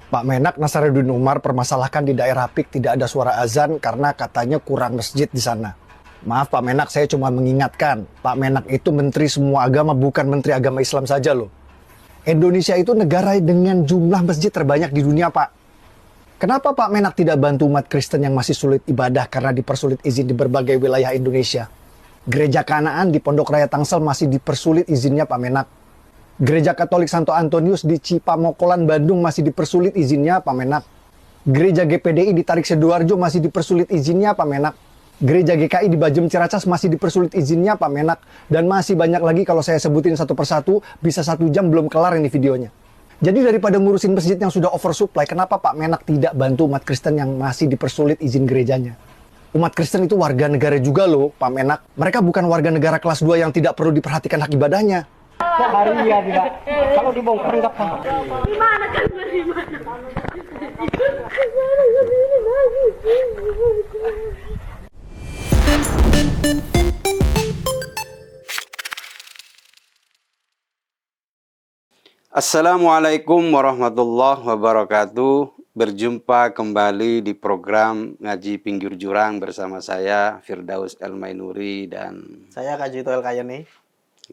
Pak Menak Nasaruddin Umar permasalahkan di daerah PIK tidak ada suara azan karena katanya kurang masjid di sana. Maaf Pak Menak, saya cuma mengingatkan, Pak Menak itu menteri semua agama, bukan menteri agama Islam saja loh. Indonesia itu negara dengan jumlah masjid terbanyak di dunia Pak. Kenapa Pak Menak tidak bantu umat Kristen yang masih sulit ibadah karena dipersulit izin di berbagai wilayah Indonesia? Gereja Kanaan di Pondok Raya Tangsel masih dipersulit izinnya Pak Menak. Gereja Katolik Santo Antonius di Cipamokolan, Bandung masih dipersulit izinnya Pak Menak. Gereja GPDI di Tarik Sidoarjo masih dipersulit izinnya Pak Menak. Gereja GKI di Bajem Ciracas masih dipersulit izinnya Pak Menak. Dan masih banyak lagi kalau saya sebutin satu persatu, bisa 1 jam belum kelar ini videonya. Jadi daripada ngurusin masjid yang sudah oversupply, kenapa Pak Menak tidak bantu umat Kristen yang masih dipersulit izin gerejanya? Umat Kristen itu warga negara juga loh, Pak Menak. Mereka bukan warga negara kelas 2 yang tidak perlu diperhatikan hak ibadahnya. Hari ya tidak. Kalau dibongkar nggak apa. Gimana kan gimana? Assalamualaikum warahmatullahi wabarakatuh. Berjumpa kembali di program Ngaji Pinggir Jurang bersama saya Firdaus El Mainuri dan Saya Kak Jito El Kayani.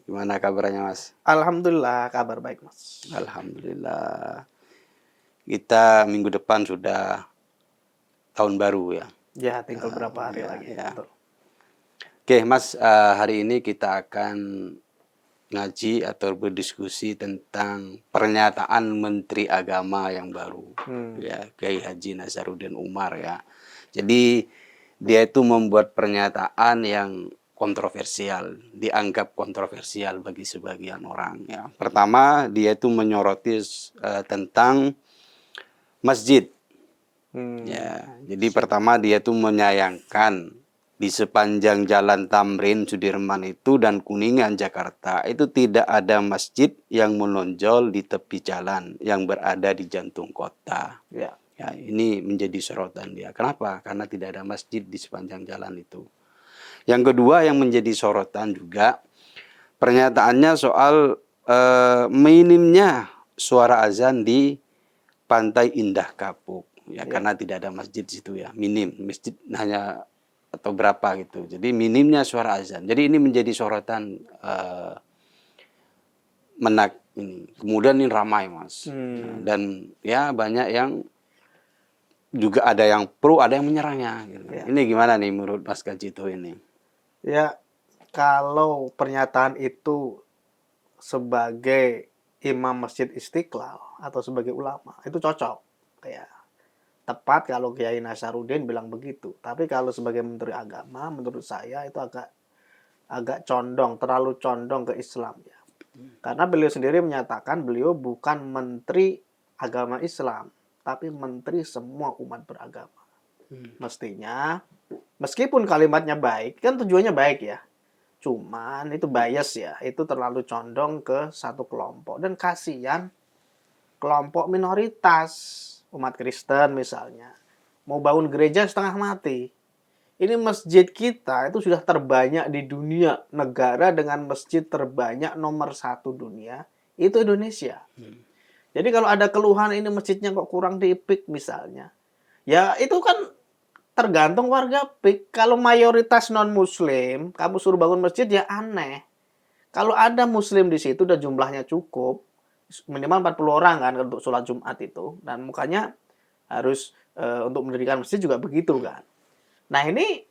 gimana kabarnya Mas? Alhamdulillah kabar baik Mas. Alhamdulillah. Kita minggu depan sudah tahun baru ya. Ya tinggal berapa hari lagi. ya. Betul. Oke Mas, hari ini kita akan ngaji atau berdiskusi tentang pernyataan Menteri Agama yang baru, ya Kiai Haji Nasaruddin Umar ya. Jadi dia itu membuat pernyataan yang kontroversial, dianggap kontroversial bagi sebagian orang ya. Pertama, dia itu menyoroti tentang masjid. Ya, jadi pertama dia itu menyayangkan di sepanjang Jalan Tamrin Sudirman itu dan Kuningan Jakarta itu tidak ada masjid yang menonjol di tepi jalan yang berada di jantung kota. Ya. Ya, ini menjadi sorotan dia. Kenapa? Karena tidak ada masjid di sepanjang jalan itu. Yang kedua yang menjadi sorotan juga pernyataannya soal minimnya suara azan di Pantai Indah Kapuk. Ya, karena tidak ada masjid di situ ya. Minim. Masjid hanya atau berapa gitu. Jadi minimnya suara azan. Jadi ini menjadi sorotan menak ini. Kemudian ini ramai Mas. Dan ya banyak yang juga ada yang pro, ada yang menyerangnya gitu. Ya. Ini gimana nih menurut Mas Kajito ini? Ya kalau pernyataan itu sebagai imam Masjid Istiqlal atau sebagai ulama itu cocok. Kayak tepat kalau Kiai Nasaruddin bilang begitu. Tapi kalau sebagai Menteri Agama, menurut saya itu agak condong, terlalu condong ke Islam ya. Karena beliau sendiri menyatakan beliau bukan Menteri Agama Islam, tapi Menteri semua umat beragama. Mestinya, meskipun kalimatnya baik, kan tujuannya baik ya. Cuman itu bias ya, itu terlalu condong ke satu kelompok. Dan kasihan kelompok minoritas. Umat Kristen misalnya mau bangun gereja setengah mati. Ini masjid kita itu sudah terbanyak di dunia. Negara dengan masjid terbanyak nomor 1 dunia itu Indonesia. Jadi kalau ada keluhan ini masjidnya kok kurang di PIK misalnya, ya itu kan tergantung warga PIK. Kalau mayoritas non Muslim kamu suruh bangun masjid ya aneh. Kalau ada Muslim di situ dan jumlahnya cukup, minimal 40 orang kan untuk sholat Jumat itu, dan mukanya harus untuk mendirikan masjid juga begitu kan. Nah ini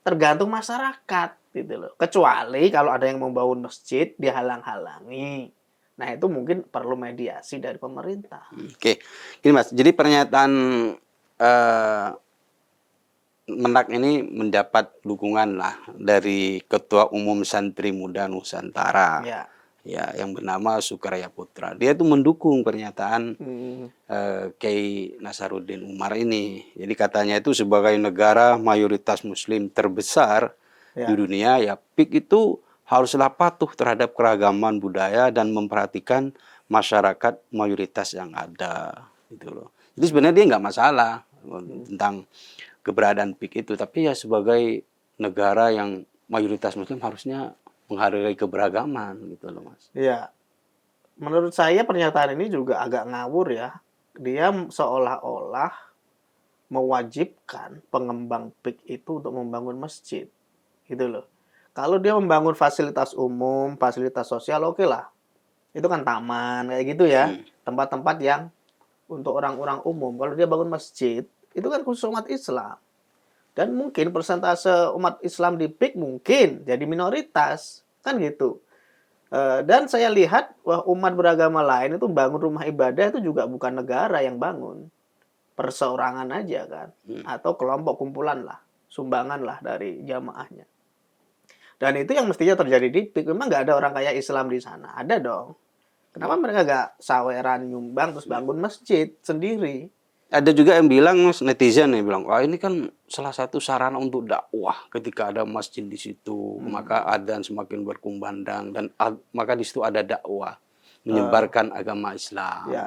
tergantung masyarakat gitu loh. Kecuali kalau ada yang membangun masjid dihalang-halangi, nah itu mungkin perlu mediasi dari pemerintah. Oke, ini Mas. Jadi pernyataan Menak ini mendapat dukungan lah dari Ketua Umum Santri Muda Nusantara. Ya. Ya, yang bernama Sukarya Putra. Dia itu mendukung pernyataan Kiai Nasaruddin Umar ini. Jadi katanya itu sebagai negara mayoritas Muslim terbesar di dunia, ya PIK itu haruslah patuh terhadap keragaman budaya dan memperhatikan masyarakat mayoritas yang ada. Gitu loh. Jadi sebenarnya dia nggak masalah tentang keberadaan PIK itu, tapi ya sebagai negara yang mayoritas Muslim harusnya menghargai keberagaman gitu loh Mas. Iya. Menurut saya pernyataan ini juga agak ngawur ya. dia seolah-olah mewajibkan pengembang PIK itu untuk membangun masjid, gitu loh. Kalau dia membangun fasilitas umum, fasilitas sosial, oke lah. Itu kan taman kayak gitu ya, tempat-tempat yang untuk orang-orang umum. Kalau dia bangun masjid, itu kan khusus umat Islam. Dan mungkin persentase umat Islam di PIK mungkin jadi minoritas, kan gitu. Dan saya lihat wah, umat beragama lain itu bangun rumah ibadah itu juga bukan negara yang bangun, perseorangan aja kan, atau kelompok kumpulan lah, sumbangan lah dari jamaahnya. Dan itu yang mestinya terjadi di PIK. Memang nggak ada orang kaya Islam di sana, ada dong. Kenapa mereka nggak saweran nyumbang terus bangun masjid sendiri? Ada juga yang bilang, Mas, netizen yang bilang, wah ini kan salah satu sarana untuk dakwah. Ketika ada masjid di situ, maka adzan semakin berkumandang dan maka di situ ada dakwah, menyebarkan agama Islam. Ya,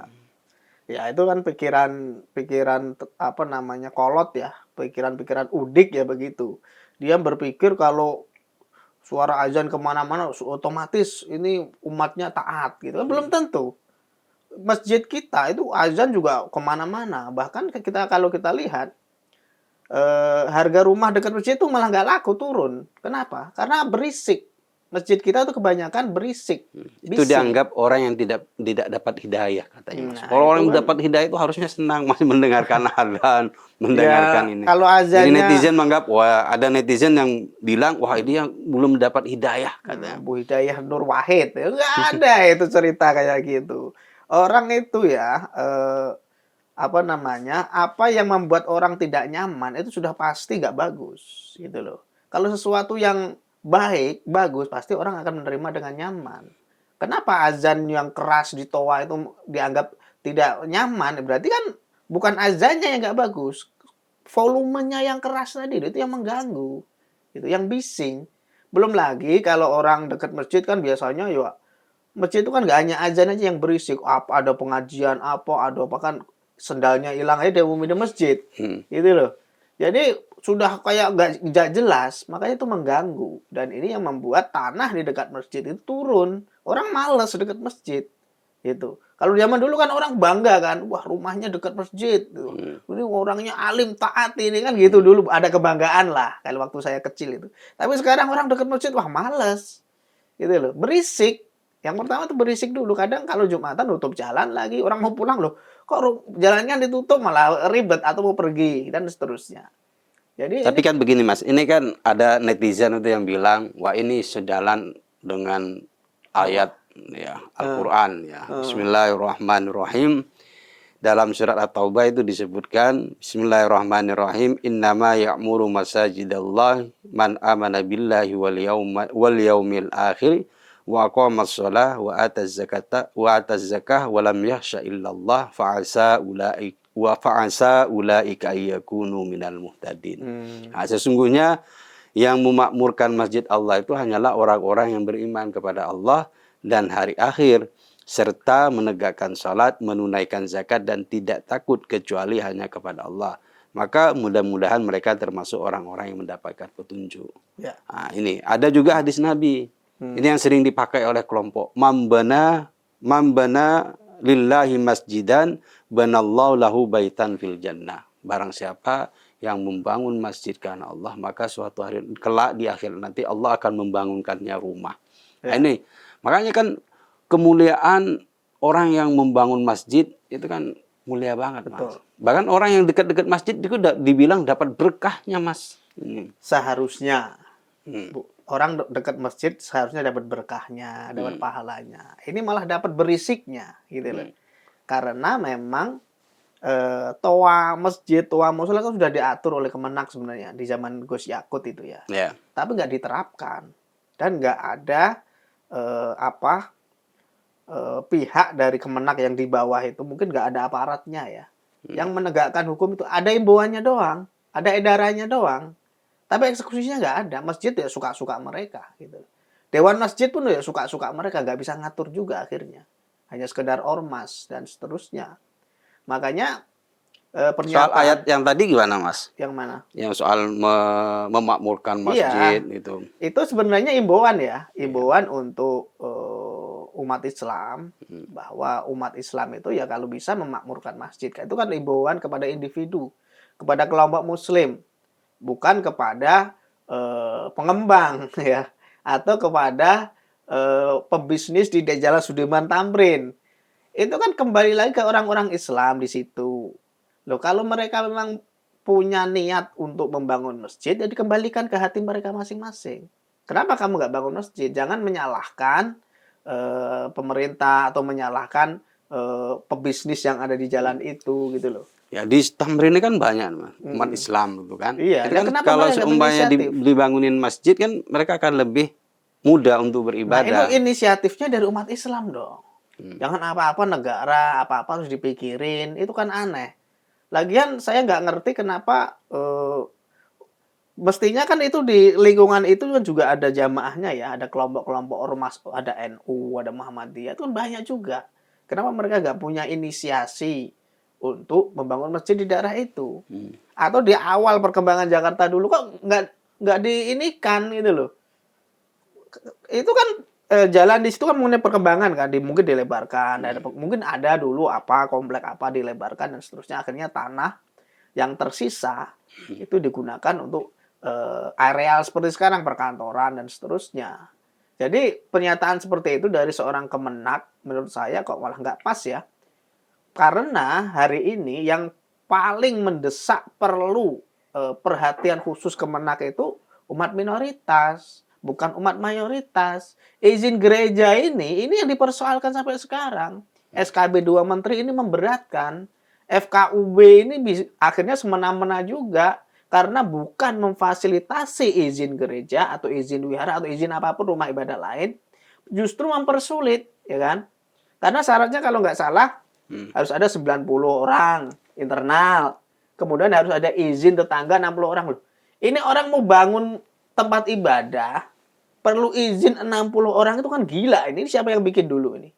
ya itu kan pikiran apa namanya kolot ya, pikiran udik ya begitu. Dia berpikir kalau suara azan kemana-mana otomatis ini umatnya taat gitu. Belum tentu. Masjid kita itu azan juga kemana-mana. Bahkan kalau kita lihat harga rumah dekat masjid itu malah nggak laku turun. Kenapa? Karena berisik. Masjid kita itu kebanyakan berisik. Itu Bising. dianggap orang yang tidak dapat hidayah katanya, Mas. Nah, Kalau orang itu yang kan. dapat hidayah itu harusnya senang masih mendengarkan adzan, mendengarkan ini. Kalau Jadi azannya netizen menganggap, wah ada netizen yang bilang, wah ini yang belum dapat hidayah katanya. Bu Hidayah Nur Wahid, ya nggak ada itu cerita kayak gitu. Orang itu ya apa namanya, apa yang membuat orang tidak nyaman itu sudah pasti nggak bagus gitu loh. Kalau sesuatu yang baik, bagus, pasti orang akan menerima dengan nyaman. Kenapa azan yang keras di toa itu dianggap tidak nyaman? Berarti kan bukan azannya yang nggak bagus, volumenya yang keras tadi itu yang mengganggu, itu yang bising. Belum lagi kalau orang dekat masjid kan biasanya ya masjid itu kan nggak hanya azan aja yang berisik, apa ada pengajian apa ada apa kan sendalnya hilang aja dia mau di masjid, gitu loh. Jadi sudah kayak nggak jelas, makanya itu mengganggu. Dan ini yang membuat tanah di dekat masjid itu turun. Orang malas dekat masjid, gitu. Kalau zaman dulu kan orang bangga kan, wah rumahnya dekat masjid. Gitu. Ini orangnya alim taat ini kan gitu dulu ada kebanggaan lah. Kalau waktu saya kecil itu. Tapi sekarang orang dekat masjid wah malas, gitu loh. Berisik. Yang pertama tuh berisik dulu. Kadang kalau Jumatan tutup jalan lagi, orang mau pulang loh. Kok jalannya ditutup malah ribet atau mau pergi dan seterusnya. Jadi Tapi kan begini, Mas, ini kan ada netizen itu yang bilang, wah ini sejalan dengan ayat ya Al-Qur'an ya. Bismillahirrahmanirrahim. Dalam surat At-Taubah itu disebutkan Bismillahirrahmanirrahim, innama ya'muru masajidallah man amana billahi wal yaumil akhir wa aqamas shalah wa ataz zakah wa lam yakhsha illallah fa'asa ulaika ayyakunu minal muhtadin. Nah, sesungguhnya yang memakmurkan masjid Allah itu hanyalah orang-orang yang beriman kepada Allah dan hari akhir serta menegakkan salat, menunaikan zakat dan tidak takut kecuali hanya kepada Allah. Maka mudah-mudahan mereka termasuk orang-orang yang mendapatkan petunjuk. Ya. Nah, ini ada juga hadis Nabi. Ini yang sering dipakai oleh kelompok. Mambana lillahi masjidan banallahu lahu baitan fil jannah. Barang siapa yang membangun masjid karena Allah, maka suatu hari kelak di akhir nanti Allah akan membangunkannya rumah. Nah, ini makanya kan kemuliaan orang yang membangun masjid itu kan mulia banget, Mas. Bahkan orang yang dekat-dekat masjid itu dibilang dapat berkahnya, Mas. Seharusnya orang dekat masjid seharusnya dapat berkahnya, dapat pahalanya. Ini malah dapat berisiknya, gitu loh. Karena memang toa masjid, toa musola kan sudah diatur oleh Kemenak sebenarnya di zaman Gus Yakut itu ya. Yeah. Tapi nggak diterapkan dan nggak ada pihak dari Kemenak yang di bawah itu mungkin nggak ada aparatnya ya. Yang menegakkan hukum itu ada imbauannya doang, ada edarannya doang. Tapi eksekusinya nggak ada. Masjid ya suka-suka mereka gitu. Dewan masjid pun ya suka-suka mereka, nggak bisa ngatur juga akhirnya. Hanya sekedar ormas dan seterusnya. Makanya pernyataan Soal ayat yang tadi gimana, Mas? yang mana? Yang soal memakmurkan masjid itu. Itu sebenarnya imbauan ya, imbauan untuk umat Islam bahwa umat Islam itu ya kalau bisa memakmurkan masjid. Itu kan imbauan kepada individu, kepada kelompok muslim, bukan kepada pengembang ya, atau kepada pebisnis di Jalan Sudirman Tamrin. Itu kan kembali lagi ke orang-orang Islam di situ. Loh, kalau mereka memang punya niat untuk membangun masjid, ya dikembalikan ke hati mereka masing-masing. Kenapa kamu nggak bangun masjid? Jangan menyalahkan pemerintah atau menyalahkan pebisnis yang ada di jalan itu gitu loh. Ya di Tamrin ini kan banyak Mas, umat Islam gitu kan. Iya, Jadi ya kan kenapa kalau mereka nggak seumpamanya berinisiatif? dibangunin masjid kan mereka akan lebih mudah untuk Nah, beribadah. itu inisiatifnya dari umat Islam dong. Jangan apa-apa negara, apa-apa harus dipikirin. Itu kan aneh. Lagian saya nggak ngerti kenapa mestinya kan itu di lingkungan itu kan juga ada jamaahnya ya, ada kelompok-kelompok ormas, ada NU, ada Muhammadiyah, itu kan banyak juga. Kenapa mereka nggak punya inisiasi untuk membangun masjid di daerah itu? Atau di awal perkembangan Jakarta dulu kok nggak diinikan gitu loh. Itu kan jalan di situ kan mengenai perkembangan kan, mungkin dilebarkan, mungkin ada dulu apa komplek apa dilebarkan dan seterusnya, akhirnya tanah yang tersisa itu digunakan untuk areal seperti sekarang perkantoran dan seterusnya. Jadi pernyataan seperti itu dari seorang Kemenak menurut saya kok malah nggak pas ya, karena hari ini yang paling mendesak perlu perhatian khusus Kemenak itu umat minoritas, bukan umat mayoritas. Izin gereja ini yang dipersoalkan sampai sekarang. SKB 2 Menteri ini memberatkan. FKUB ini akhirnya semena-mena juga karena bukan memfasilitasi izin gereja atau izin wihara atau izin apapun rumah ibadah lain, justru mempersulit, ya kan? Karena syaratnya kalau nggak salah harus ada 90 orang internal, kemudian harus ada izin tetangga 60 orang loh. Ini orang mau bangun tempat ibadah perlu izin 60 orang, itu kan gila. Ini siapa yang bikin dulu ini?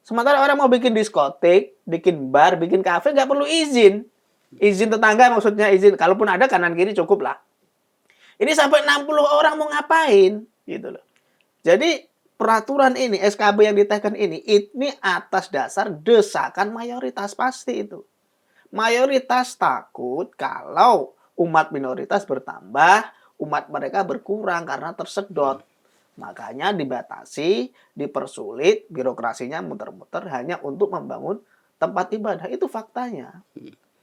Sementara orang mau bikin diskotik, bikin bar, bikin kafe nggak perlu izin. Izin tetangga maksudnya izin. Kalaupun ada kanan kiri cukup lah. Ini sampai 60 orang mau ngapain? Gitu loh. Jadi peraturan ini, SKB yang diteken ini atas dasar desakan mayoritas pasti itu. Mayoritas takut kalau umat minoritas bertambah, umat mereka berkurang karena tersedot. Makanya dibatasi, dipersulit, birokrasinya muter-muter hanya untuk membangun tempat ibadah. Itu faktanya.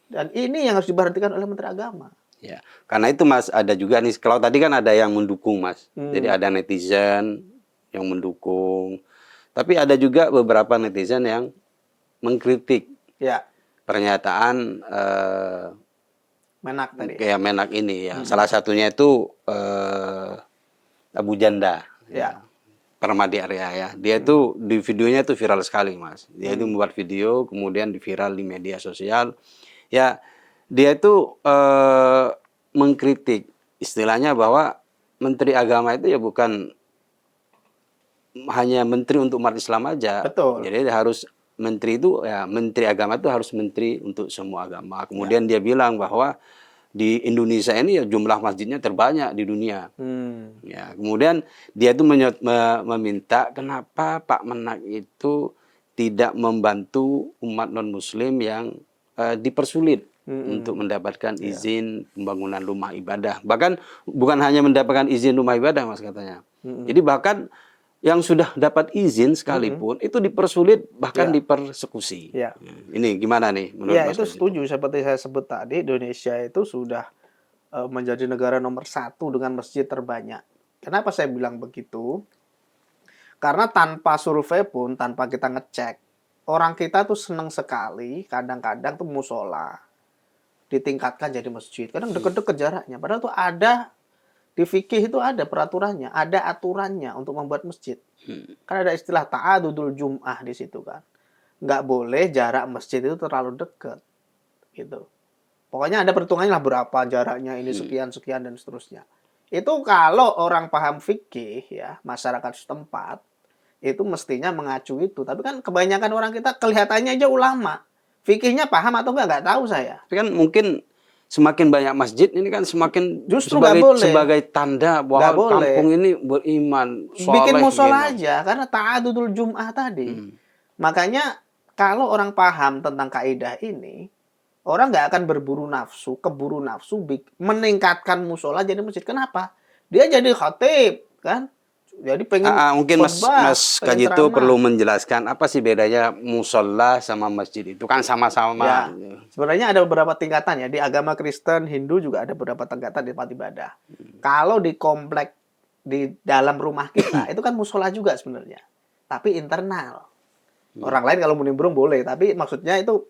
Dan ini yang harus diperhatikan oleh Menteri Agama. Ya, karena itu Mas ada juga nih, kalau tadi kan ada yang mendukung Mas. Jadi ada netizen yang mendukung. Tapi ada juga beberapa netizen yang mengkritik Ya, pernyataan Menak tadi. kayak Menak ini ya. Salah satunya itu Abu Janda. Ya. Permadi Arya ya. Dia itu di videonya itu viral sekali Mas. Dia itu membuat video kemudian diviral di media sosial. Ya, dia itu mengkritik istilahnya bahwa Menteri Agama itu ya bukan hanya menteri untuk umat Islam aja. Betul. Jadi harus menteri itu ya, Menteri Agama itu harus menteri untuk semua agama. Kemudian dia bilang bahwa di Indonesia ini ya jumlah masjidnya terbanyak di dunia. Ya, kemudian dia itu meminta kenapa Pak Menak itu tidak membantu umat non-Muslim yang dipersulit untuk mendapatkan izin pembangunan rumah ibadah. Bahkan bukan hanya mendapatkan izin rumah ibadah Mas katanya. Jadi bahkan yang sudah dapat izin sekalipun itu dipersulit bahkan dipersekusi. Ya. Ini gimana nih menurut Ya, Mas? itu setuju. Seperti saya sebut tadi, Indonesia itu sudah menjadi negara nomor 1 dengan masjid terbanyak. Kenapa saya bilang begitu? Karena tanpa survei pun, tanpa kita ngecek, orang kita tuh senang sekali, kadang-kadang tuh musola ditingkatkan jadi masjid. Kadang deket-deket jaraknya. Padahal tuh ada, di fikih itu ada peraturannya, ada aturannya untuk membuat masjid. Kan ada istilah ta'adudul jum'ah di situ kan. Nggak boleh jarak masjid itu terlalu dekat. Gitu. Pokoknya ada perhitungannya lah berapa jaraknya, ini sekian-sekian dan seterusnya. Itu kalau orang paham fikih ya, masyarakat setempat, itu mestinya mengacu itu. Tapi kan kebanyakan orang kita kelihatannya aja ulama. Fikihnya paham atau nggak tahu saya. Tapi kan mungkin semakin banyak masjid ini kan semakin Justru nggak boleh. sebagai tanda Nggak bahwa boleh. kampung ini beriman, Bikin soleh musola gitu. aja karena ta'adudul jum'ah tadi. Makanya kalau orang paham tentang kaidah ini, orang nggak akan keburu nafsu meningkatkan musola jadi masjid. Kenapa? Dia jadi khatib, kan? Jadi pengen Mungkin khotbah, Mas pengen Kaji itu ceramah. perlu menjelaskan apa sih bedanya musola sama masjid itu kan sama-sama. Ya, sebenarnya ada beberapa tingkatan ya. Di agama Kristen, Hindu juga ada beberapa tingkatan di tempat ibadah. Kalau di komplek di dalam rumah kita itu kan musola juga sebenarnya, tapi internal. Orang lain kalau mau nimbrung boleh, tapi maksudnya itu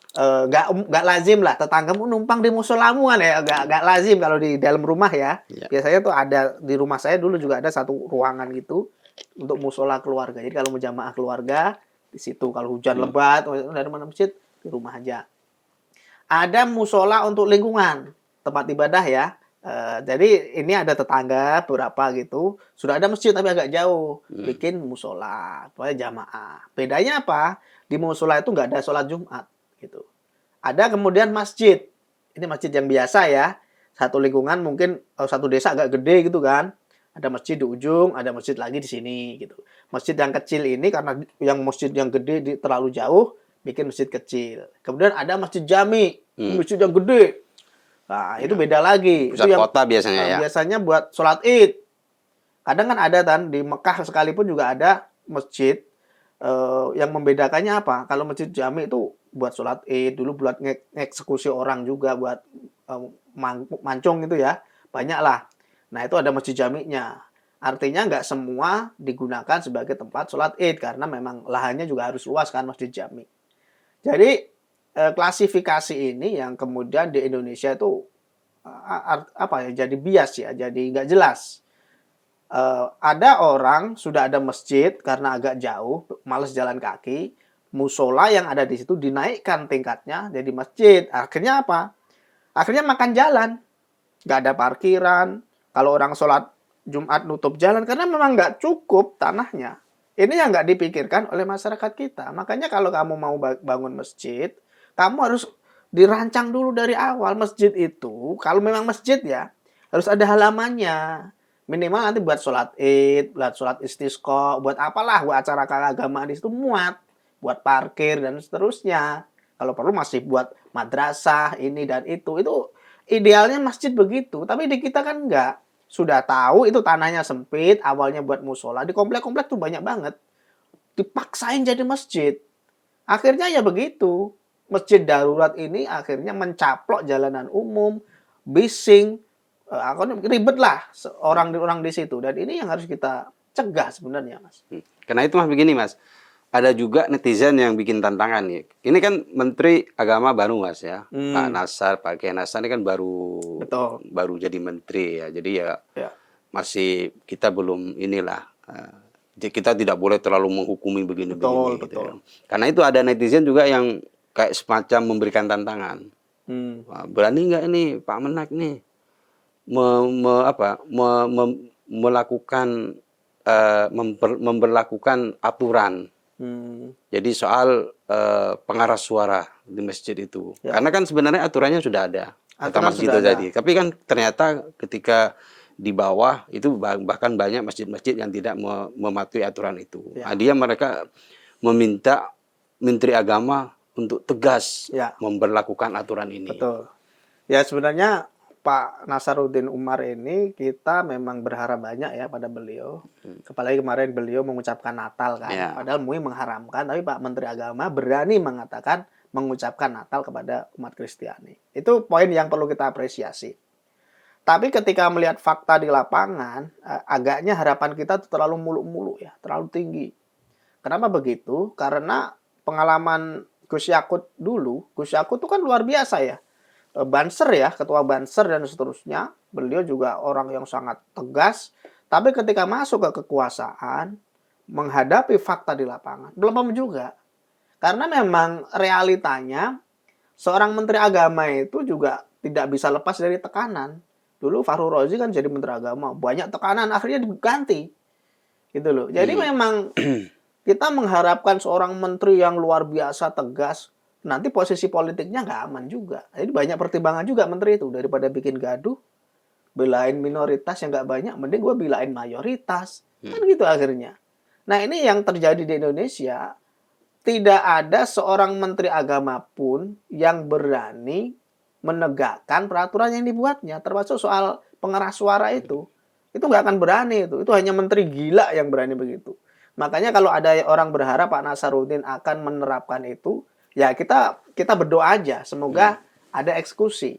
nggak lazim lah tetanggamu numpang di musolamu kan ya, nggak lazim kalau di dalam rumah ya. Ya. Biasanya tuh ada di rumah saya dulu juga ada satu ruangan gitu untuk musola keluarga. Jadi kalau mau jamaah keluarga di situ, kalau hujan lebat dari mana masjid di rumah aja. Ada musola untuk lingkungan tempat ibadah ya. Jadi ini ada tetangga beberapa gitu, sudah ada masjid tapi agak jauh, bikin musola supaya jamaah. Bedanya apa? Di musola itu nggak ada sholat Jumat gitu. Ada kemudian masjid. Ini masjid yang biasa ya. Satu lingkungan mungkin satu desa agak gede gitu kan. Ada masjid di ujung, ada masjid lagi di sini gitu. Masjid yang kecil ini karena yang masjid yang gede terlalu jauh, bikin masjid kecil. Kemudian ada masjid jami, masjid yang gede. Nah, itu beda lagi. Pusat itu yang kota biasanya ya. Biasanya buat sholat Id. Kadang kan ada kan di Mekah sekalipun juga ada masjid yang membedakannya apa? Kalau masjid jami itu buat sholat Id, dulu buat ngeksekusi orang juga, buat mancung gitu ya, banyak lah. Nah itu ada masjid jaminya. Artinya nggak semua digunakan sebagai tempat sholat Id karena memang lahannya juga harus luas kan masjid jami. Jadi klasifikasi ini yang kemudian di Indonesia itu apa ya? Jadi bias ya, jadi nggak jelas. Ada orang sudah ada masjid karena agak jauh, males jalan kaki, musola yang ada di situ dinaikkan tingkatnya jadi masjid. Akhirnya apa? Akhirnya makan jalan, nggak ada parkiran. Kalau orang sholat Jumat nutup jalan karena memang nggak cukup tanahnya. Ini yang nggak dipikirkan oleh masyarakat kita. Makanya kalau kamu mau bangun masjid, kamu harus dirancang dulu dari awal. Masjid itu, kalau memang masjid ya, harus ada halamannya. Minimal nanti buat sholat Id, buat sholat istisqa, buat apalah, buat acara keagamaan di situ muat, buat parkir dan seterusnya. Kalau perlu masih buat madrasah ini dan itu idealnya masjid begitu. Tapi di kita kan enggak. Sudah tahu itu tanahnya sempit, awalnya buat musola, di komplek-komplek tuh banyak banget. Dipaksain jadi masjid. Akhirnya ya begitu. Masjid darurat ini akhirnya mencaplok jalanan umum, bising, ribet lah orang di situ, dan ini yang harus kita cegah sebenarnya, Mas. Karena itu Mas begini Mas, ada juga netizen yang bikin tantangan nih. Ini kan Menteri Agama baru Mas ya, Pak Nasar, Pak Kiai Nasar ini kan baru jadi menteri ya, jadi ya masih kita belum inilah. Kita tidak boleh terlalu menghukumi begini-begini. Gitu ya. Karena itu ada netizen juga yang kayak semacam memberikan tantangan. Wah, berani nggak ini Pak Menak nih memberlakukan aturan. Jadi soal pengarah suara di masjid itu. Karena kan sebenarnya aturannya sudah ada. Kata Mas Gito tadi. Tapi kan ternyata ketika di bawah itu bahkan banyak masjid-masjid yang tidak mematuhi aturan itu. Nah, mereka meminta Menteri Agama untuk tegas memberlakukan aturan ini. Betul. Ya sebenarnya Pak Nasaruddin Umar ini kita memang berharap banyak ya pada beliau. Apalagi kemarin beliau mengucapkan Natal kan. Padahal MUI mengharamkan, tapi Pak Menteri Agama berani mengatakan mengucapkan Natal kepada umat Kristiani. Itu poin yang perlu kita apresiasi. Tapi ketika melihat fakta di lapangan, agaknya harapan kita terlalu muluk-muluk ya, terlalu tinggi. Kenapa begitu? Karena pengalaman Gus Yakut dulu, Gus Yakut itu kan luar biasa ya. Banser ya, ketua Banser dan seterusnya. Beliau juga orang yang sangat tegas. Tapi ketika masuk ke kekuasaan, menghadapi fakta di lapangan, belum juga. Karena memang realitanya, seorang menteri agama itu juga tidak bisa lepas dari tekanan. Dulu Fahru Razi kan jadi menteri agama, banyak tekanan, akhirnya diganti. Gitu loh. Jadi memang kita mengharapkan seorang menteri yang luar biasa tegas, nanti posisi politiknya nggak aman juga. Jadi banyak pertimbangan juga menteri itu, daripada bikin gaduh, belain minoritas yang nggak banyak, mending gue belain mayoritas. Kan gitu akhirnya. Nah ini yang terjadi di Indonesia, tidak ada seorang menteri agama pun yang berani menegakkan peraturan yang dibuatnya, termasuk soal pengeras suara itu. Itu nggak akan berani itu. Itu hanya menteri gila yang berani begitu. Makanya kalau ada orang berharap Pak Nasaruddin akan menerapkan itu, ya kita berdoa aja, semoga ada eksekusi.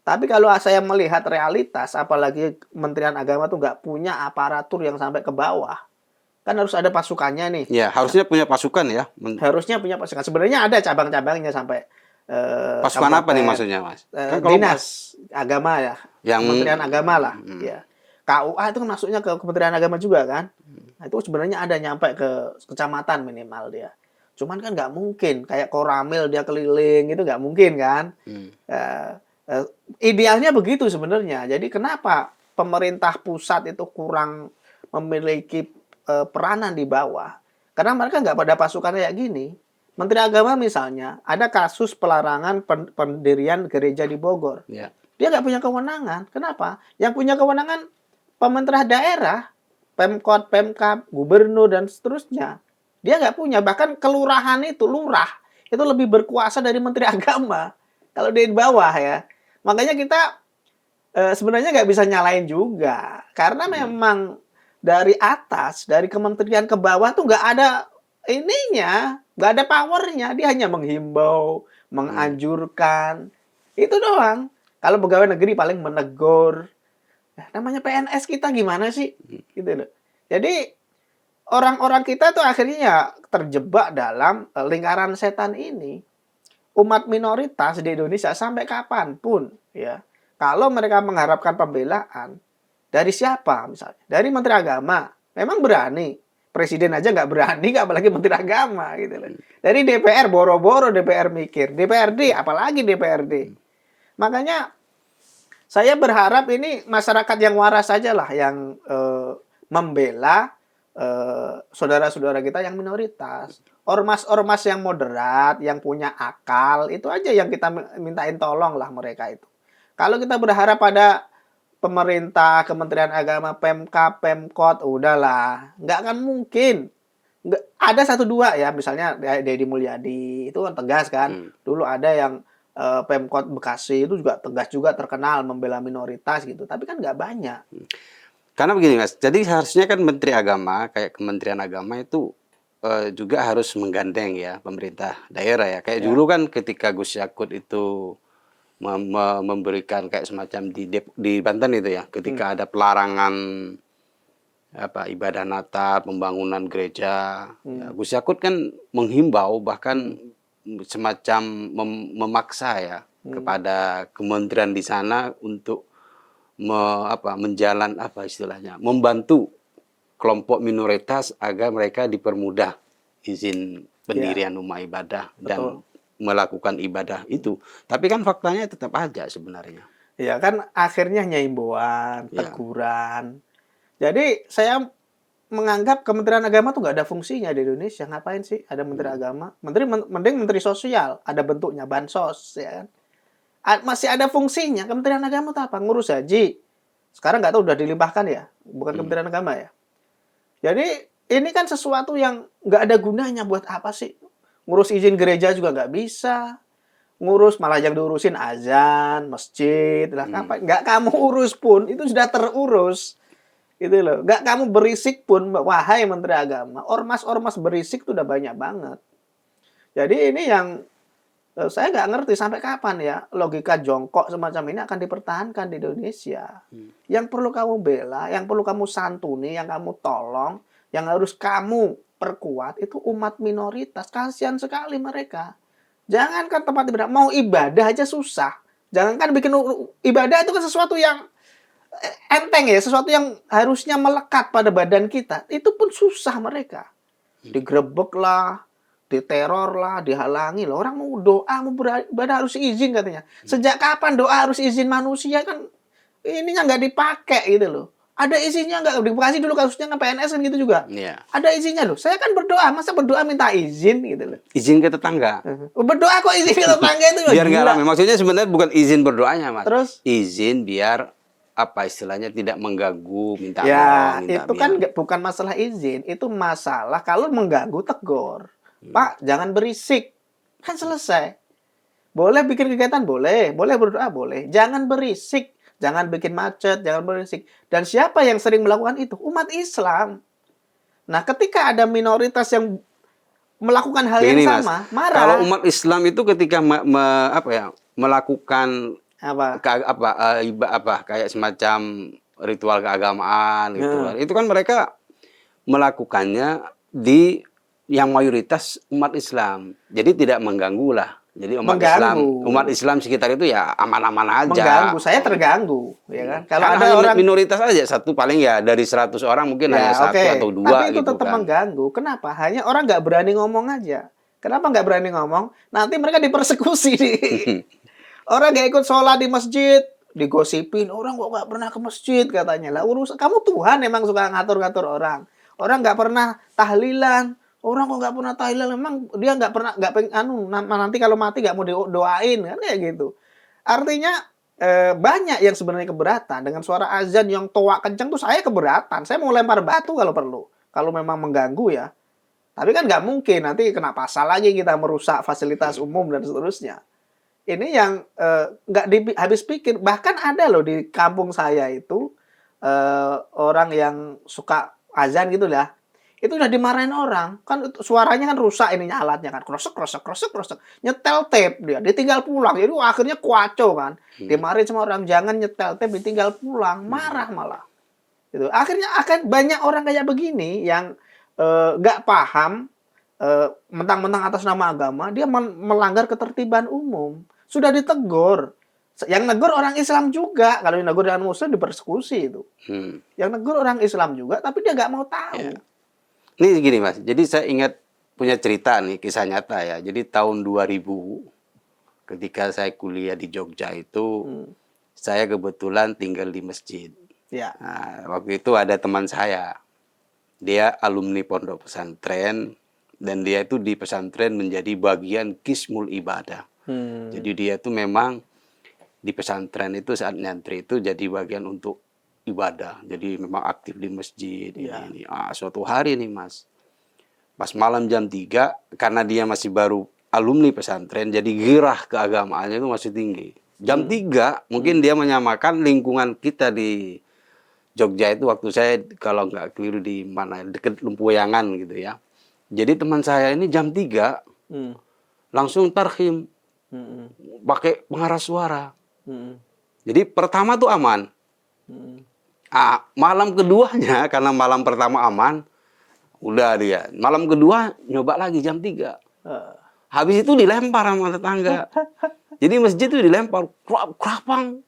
Tapi kalau saya melihat realitas, apalagi Kementerian Agama tuh nggak punya aparatur yang sampai ke bawah, kan harus ada pasukannya nih. Ya, harusnya punya pasukan ya. Harusnya punya pasukan. Sebenarnya ada cabang-cabangnya sampai Pasukan apa nih kabupaten, maksudnya, Mas? Kan kalau dinas agama ya, yang Kementerian Agama lah. Ya. KUA itu kan masuknya ke Kementerian Agama juga kan. Nah, itu sebenarnya ada nyampe ke kecamatan minimal dia. Cuman kan nggak mungkin kayak Koramil dia keliling itu nggak mungkin kan. Idealnya begitu sebenarnya. Jadi kenapa pemerintah pusat itu kurang memiliki peranan di bawah? Karena mereka nggak pada pasukan kayak gini. Menteri Agama misalnya ada kasus pelarangan pendirian gereja di Bogor. Ya. Dia nggak punya kewenangan. Kenapa? Yang punya kewenangan pemerintah daerah, Pemkot, Pemkab, gubernur dan seterusnya. Dia nggak punya. Bahkan kelurahan itu, lurah itu lebih berkuasa dari Menteri Agama. Kalau di bawah ya. Makanya kita sebenarnya nggak bisa nyalain juga. Karena memang dari atas, dari kementerian ke bawah tuh nggak ada ininya, nggak ada powernya. Dia hanya menghimbau, menganjurkan. Itu doang. Kalau pegawai negeri paling menegur. Nah, namanya PNS kita gimana sih? Gitu loh. Jadi orang-orang kita tuh akhirnya terjebak dalam lingkaran setan ini. Umat minoritas di Indonesia sampai kapanpun ya, kalau mereka mengharapkan pembelaan dari siapa misalnya, dari Menteri Agama, memang berani. Presiden aja nggak berani, nggak apalagi Menteri Agama gitu loh. Dari DPR boro-boro DPR mikir, DPRD apalagi DPRD. Makanya saya berharap ini masyarakat yang waras saja lah yang membela saudara-saudara kita yang minoritas. Ormas-ormas yang moderat, yang punya akal, itu aja yang kita mintain tolong lah mereka itu. Kalau kita berharap pada pemerintah, Kementerian Agama, Pemkab, Pemkot, udahlah, nggak akan mungkin. Nggak, ada satu dua ya, misalnya Deddy Mulyadi, itu kan tegas kan. Dulu ada yang Pemkot Bekasi itu juga tegas juga, terkenal membela minoritas gitu. Tapi kan nggak banyak. Karena begini Mas, jadi harusnya kan Menteri Agama, kayak Kementerian Agama itu juga harus menggandeng ya pemerintah daerah ya. Kayak dulu kan ketika Gus Yakut itu memberikan kayak semacam di Banten itu ya, ketika ada pelarangan ibadah Natal, pembangunan gereja, ya, Gus Yakut kan menghimbau bahkan semacam memaksa ya kepada kementerian di sana untuk membantu kelompok minoritas agar mereka dipermudah izin pendirian rumah ibadah dan melakukan ibadah itu. Tapi kan faktanya tetap aja sebenarnya. Ya kan akhirnya hanya himbauan, teguran. Jadi saya menganggap Kementerian Agama tuh nggak ada fungsinya di Indonesia. Ngapain sih ada Menteri Agama? Mending Menteri Sosial, ada bentuknya bansos ya kan. Masih ada fungsinya. Kementerian Agama itu apa? Ngurus haji. Sekarang nggak tahu udah dilimpahkan ya, bukan Kementerian Agama ya. Jadi ini kan sesuatu yang nggak ada gunanya. Buat apa sih? Ngurus izin gereja juga nggak bisa. Ngurus malah yang diurusin azan, masjid. Lah, nggak kamu urus pun itu sudah terurus. Gitu loh. Nggak kamu berisik pun, wahai Menteri Agama. Ormas-ormas berisik itu udah banyak banget. Jadi ini yang saya nggak ngerti sampai kapan ya logika jongkok semacam ini akan dipertahankan di Indonesia. Yang perlu kamu bela, yang perlu kamu santuni, yang kamu tolong, yang harus kamu perkuat itu umat minoritas. Kasihan sekali mereka. Jangankan tempat ibadah, mau ibadah aja susah. Jangankan bikin ibadah itu kan sesuatu yang enteng ya, sesuatu yang harusnya melekat pada badan kita. Itu pun susah mereka. Digrebek lah, diteror lah, dihalangi lah. Orang mau doa, mau beribadah harus izin katanya. Sejak kapan doa harus izin manusia kan? Ininya nggak dipakai gitu loh. Ada isinya nggak? Di Bekasi dulu kasusnya kan PNS kan gitu juga. Iya. Ada isinya loh. Saya kan berdoa, masa berdoa minta izin gitu loh. Izin ke tetangga. Berdoa kok izin ke tetangga itu Biar nggak gila. rame. Maksudnya sebenarnya bukan izin berdoanya, Mas. Terus? Izin biar apa istilahnya tidak mengganggu, minta Ya, tolong, minta itu kan biar. bukan masalah izin, itu masalah kalau mengganggu tegur. Pak, jangan berisik. Kan selesai. Boleh bikin kegiatan, boleh. Boleh berdoa, boleh. Jangan berisik. Jangan bikin macet, jangan berisik. Dan siapa yang sering melakukan itu? Umat Islam. Nah, ketika ada minoritas yang melakukan hal yang Begini, Mas. sama, marah. Kalau umat Islam itu ketika melakukan Apa? kayak semacam ritual keagamaan gitu kan. Itu kan mereka melakukannya di yang mayoritas umat Islam. Jadi tidak mengganggu lah. Jadi Mengganggu. Umat Islam sekitar itu ya aman-aman aja. Mengganggu. Saya terganggu, ya kan? Kalau Karena ada hanya orang minoritas aja, satu paling ya dari 100 orang mungkin hanya satu oke. atau dua Tapi itu gitu tetap kan. mengganggu. Kenapa? Hanya orang nggak berani ngomong aja. Kenapa nggak berani ngomong? Nanti mereka dipersekusi nih. Orang nggak ikut sholat di masjid, digosipin. Orang kok nggak pernah ke masjid katanya. Lah urusan kamu Tuhan emang suka ngatur-ngatur orang. Orang nggak pernah tahlilan. Orang kok nggak pernah tahlilan. Memang dia nggak pernah nanti kalau mati nggak mau doain kan kayak gitu. Artinya banyak yang sebenarnya keberatan dengan suara azan yang toa kenceng tuh saya keberatan. Saya mau lempar batu kalau perlu. Kalau memang mengganggu ya. Tapi kan nggak mungkin nanti kena pasal lagi kita merusak fasilitas umum dan seterusnya. Ini yang nggak habis pikir. Bahkan ada loh di kampung saya itu orang yang suka azan gitu lah. Itu udah dimarahin orang. Kan suaranya kan rusak ininya alatnya kan. Krosek, krosek, krosek, krosek. Nyetel tape dia. Ditinggal pulang. Jadi akhirnya kuaco kan. Dimarahin sama orang. Jangan nyetel tape, ditinggal pulang. Marah malah. Gitu. Akhirnya akan banyak orang kayak begini yang nggak paham mentang-mentang atas nama agama. Dia melanggar ketertiban umum. Sudah ditegur. Yang negur orang Islam juga. Kalau yang negur dengan Muslim dipersekusi itu. Yang negur orang Islam juga. Tapi dia nggak mau tahu. Ya. Ini gini Mas, jadi saya ingat punya cerita nih, kisah nyata ya. Jadi tahun 2000 ketika saya kuliah di Jogja itu, saya kebetulan tinggal di masjid. Ya. Nah, waktu itu ada teman saya, dia alumni pondok pesantren, dan dia itu di pesantren menjadi bagian Qismul Ibadah. Jadi dia itu memang di pesantren itu saat nyantri itu jadi bagian untuk ibadah, jadi memang aktif di masjid. Ini. Suatu hari nih Mas, pas malam jam 3, karena dia masih baru alumni pesantren, jadi girah keagamaannya itu masih tinggi. Jam 3, mungkin dia menyamakan lingkungan kita di Jogja itu waktu saya kalau nggak keliru di mana, deket Lempuyangan gitu ya. Jadi teman saya ini jam 3 langsung tarhim, pakai pengeras suara. Jadi pertama tuh aman. Malam keduanya, karena malam pertama aman, udah dia. Malam kedua nyoba lagi jam 3. Habis itu dilempar sama tetangga. Jadi masjid itu dilempar, kerapang,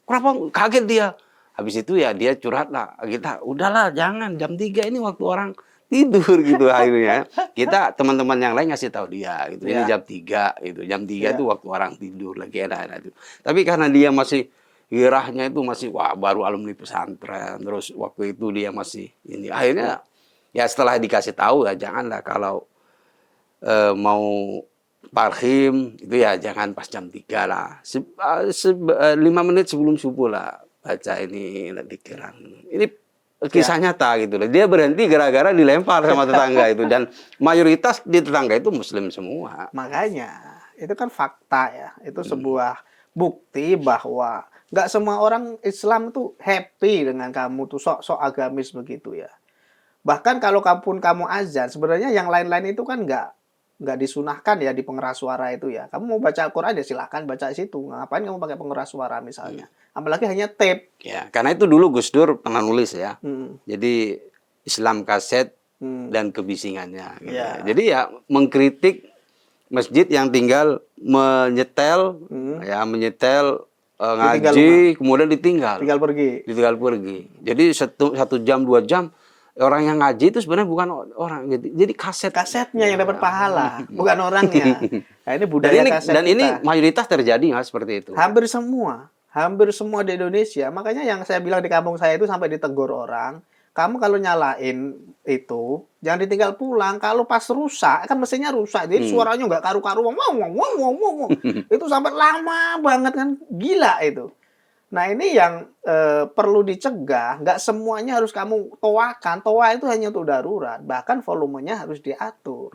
kaget dia. Habis itu ya dia curhat lah. Kita, udahlah jangan, jam 3 ini waktu orang tidur gitu akhirnya. Kita teman-teman yang lain ngasih tahu dia gitu. Ini jam 3 gitu. Jam 3 itu waktu orang tidur lagi enak-enak itu. Tapi karena dia masih girahnya itu masih baru alumni pesantren, terus waktu itu dia masih ini, akhirnya ya setelah dikasih tahu ya janganlah kalau mau tarhim itu ya jangan pas jam 3 lah, 5 menit sebelum subuh lah baca ini dzikran. Ini kisah nyata gitu loh. Dia berhenti gara-gara dilempar sama tetangga itu, dan mayoritas di tetangga itu Muslim semua. Makanya itu kan fakta ya, itu sebuah bukti bahwa nggak semua orang Islam tuh happy dengan kamu tuh sok-sok agamis begitu ya. Bahkan kalau kamu azan, sebenarnya yang lain-lain itu kan nggak disunahkan ya di pengeras suara itu ya. Kamu mau baca Al-Quran ya silahkan baca situ. Ngapain kamu pakai pengeras suara misalnya? Apalagi hanya tape. Ya, karena itu dulu Gus Dur pernah nulis ya. Jadi Islam kaset dan kebisingannya. Gitu. Ya. Jadi ya mengkritik masjid yang tinggal menyetel, ngaji, kemudian ditinggal pergi. Jadi 1 jam 2 jam orang yang ngaji itu sebenarnya bukan orang, jadi kasetnya yang dapat pahala, bukan orangnya. Nah, ini budaya kaset dan kita. ini mayoritas terjadi Mas seperti itu. Hampir semua Hampir semua di Indonesia. Makanya yang saya bilang di kampung saya itu sampai ditegur orang. Kamu kalau nyalain itu, jangan ditinggal pulang. Kalau pas rusak, kan mesinnya rusak. Jadi suaranya nggak karu-karuan. Wow, wow, wow, wow, wow. Itu sampai lama banget kan. Gila itu. Nah ini yang perlu dicegah. Nggak semuanya harus kamu toakan. Toa itu hanya untuk darurat. Bahkan volumenya harus diatur.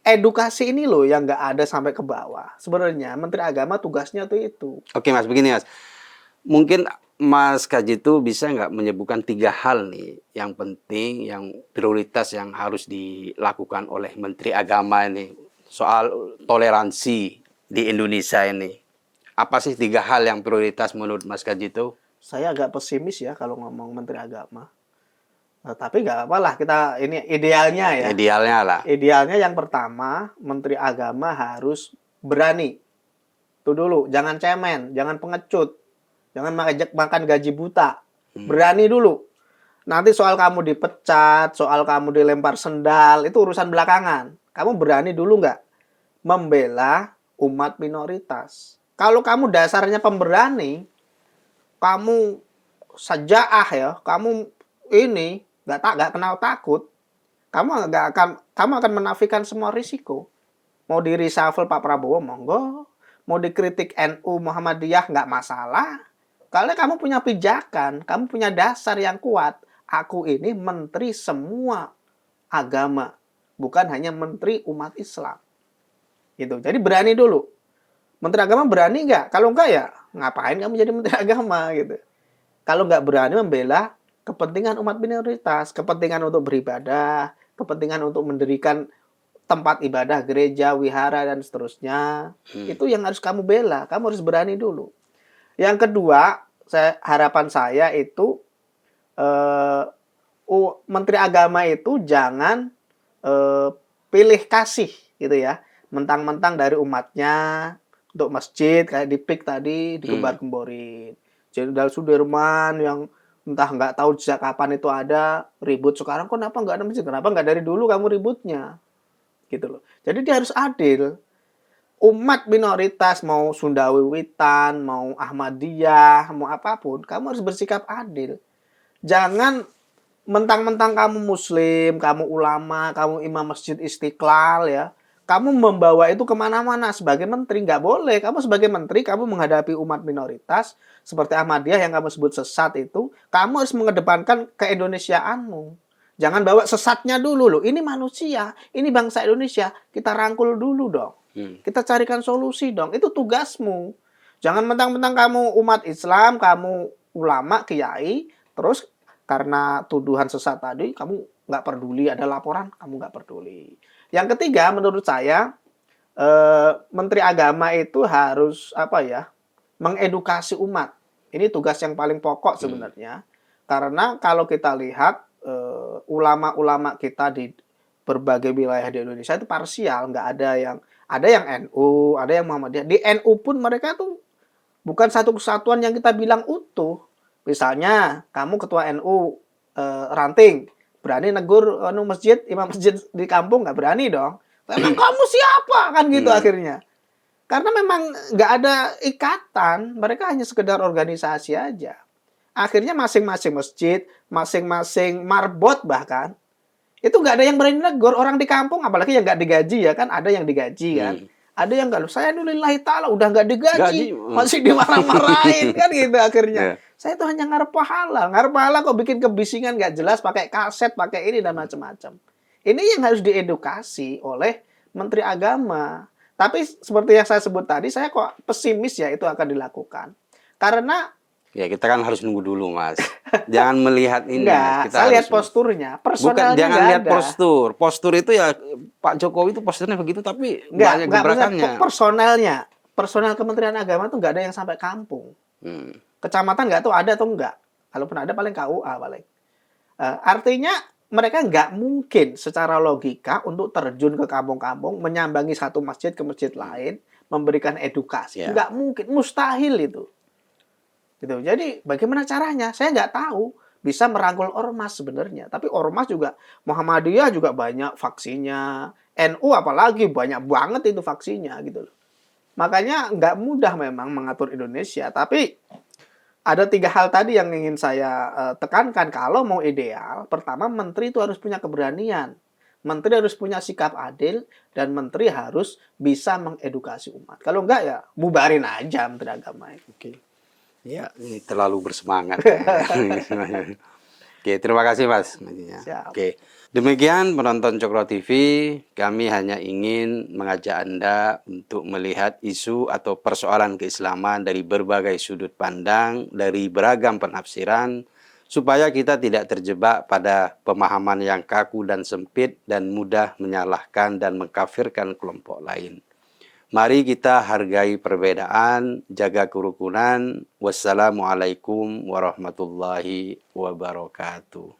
Edukasi ini loh yang nggak ada sampai ke bawah. Sebenarnya Menteri Agama tugasnya tuh itu. Oke Mas, begini Mas. Mungkin Mas Kaji itu bisa nggak menyebutkan 3 hal nih yang penting, yang prioritas yang harus dilakukan oleh Menteri Agama ini soal toleransi di Indonesia ini. Apa sih 3 hal yang prioritas menurut Mas Kaji itu? Saya agak pesimis ya kalau ngomong Menteri Agama. Nah, tapi nggak apa lah, kita ini idealnya ya. Idealnya lah. Idealnya yang pertama, Menteri Agama harus berani. Itu dulu, jangan cemen, jangan pengecut. Jangan makan gaji buta. Berani dulu. Nanti soal kamu dipecat, soal kamu dilempar sendal, itu urusan belakangan. Kamu berani dulu nggak membela umat minoritas? Kalau kamu dasarnya pemberani, kamu sajaah ya, kamu ini nggak kenal takut, kamu akan menafikan semua risiko. Mau di reshuffle Pak Prabowo monggo, mau dikritik NU Muhammadiyah nggak masalah. Kalau kamu punya pijakan, kamu punya dasar yang kuat. Aku ini menteri semua agama, bukan hanya menteri umat Islam. Gitu. Jadi berani dulu. Menteri agama berani nggak? Kalau nggak ya ngapain kamu jadi menteri agama gitu. Kalau nggak berani membela kepentingan umat minoritas, kepentingan untuk beribadah, kepentingan untuk mendirikan tempat ibadah, gereja, wihara, dan seterusnya. Itu yang harus kamu bela. Kamu harus berani dulu. Yang kedua, harapan saya itu Menteri Agama itu jangan pilih kasih gitu ya, mentang-mentang dari umatnya untuk masjid kayak di PIK tadi digembar-gemborin. Jenderal Sudirman yang entah nggak tahu sejak kapan itu ada ribut, sekarang kenapa nggak ada masjid? Kenapa nggak dari dulu kamu ributnya? Gitu loh. Jadi dia harus adil. Umat minoritas mau Sunda Wiwitan, mau Ahmadiyah, mau apapun, kamu harus bersikap adil. Jangan mentang-mentang kamu muslim, kamu ulama, kamu imam masjid Istiqlal ya, kamu membawa itu kemana-mana sebagai menteri. Nggak boleh. Kamu sebagai menteri, kamu menghadapi umat minoritas seperti Ahmadiyah yang kamu sebut sesat itu, kamu harus mengedepankan keindonesiaanmu. Jangan bawa sesatnya dulu loh. Ini manusia, ini bangsa Indonesia, kita rangkul dulu dong. Kita carikan solusi dong. Itu tugasmu. Jangan mentang-mentang kamu umat Islam, kamu ulama, kiai, terus karena tuduhan sesat tadi, kamu nggak peduli, ada laporan, kamu nggak peduli. Yang ketiga, menurut saya, Menteri Agama itu harus mengedukasi umat. Ini tugas yang paling pokok sebenarnya. Karena kalau kita lihat ulama-ulama kita di berbagai wilayah di Indonesia itu parsial, nggak ada yang NU, ada yang Muhammadiyah. Di NU pun mereka tuh bukan satu kesatuan yang kita bilang utuh. Misalnya kamu ketua NU ranting, berani negur imam masjid di kampung, nggak berani dong. Emang kamu siapa kan gitu akhirnya. Karena memang nggak ada ikatan, mereka hanya sekedar organisasi aja. Akhirnya masing-masing masjid, masing-masing marbot bahkan, itu nggak ada yang berani negur orang di kampung, apalagi yang nggak digaji ya kan, ada yang digaji kan. Ada yang nggak, saya dulu lillahi ta'ala udah nggak digaji, masih dimarah-marahin kan gitu akhirnya. Saya tuh hanya ngarep pahala kok bikin kebisingan nggak jelas, pakai kaset, pakai ini dan macam-macam. Ini yang harus diedukasi oleh Menteri Agama. Tapi seperti yang saya sebut tadi, saya kok pesimis ya itu akan dilakukan. Karena ya kita kan harus nunggu dulu, Mas. Jangan melihat ini. Enggak, saya lihat posturnya, personalnya. Bukan, jangan lihat postur. Postur itu ya Pak Jokowi itu posturnya begitu, tapi banyak gebrakannya. Personalnya, personal Kementerian Agama tuh nggak ada yang sampai kampung. Kecamatan nggak tahu ada atau enggak. Kalaupun ada paling KUA paling. Artinya mereka nggak mungkin secara logika untuk terjun ke kampung-kampung, menyambangi satu masjid ke masjid lain, memberikan edukasi. Nggak mungkin, mustahil itu. Gitu. Jadi bagaimana caranya? Saya nggak tahu. Bisa merangkul ormas sebenarnya. Tapi ormas juga, Muhammadiyah juga banyak faksinya. NU apalagi banyak banget itu faksinya gitu loh. Makanya nggak mudah memang mengatur Indonesia. Tapi ada 3 hal tadi yang ingin saya tekankan. Kalau mau ideal, pertama menteri itu harus punya keberanian. Menteri harus punya sikap adil dan menteri harus bisa mengedukasi umat. Kalau enggak ya bubarin aja menteri agama itu. Oke. Ya, ini terlalu bersemangat. Oke, terima kasih Mas. Siap. Oke, demikian penonton Cokro TV. Kami hanya ingin mengajak Anda untuk melihat isu atau persoalan keislaman dari berbagai sudut pandang, dari beragam penafsiran, supaya kita tidak terjebak pada pemahaman yang kaku dan sempit dan mudah menyalahkan dan mengkafirkan kelompok lain. Mari kita hargai perbedaan, jaga kerukunan. Wassalamualaikum warahmatullahi wabarakatuh.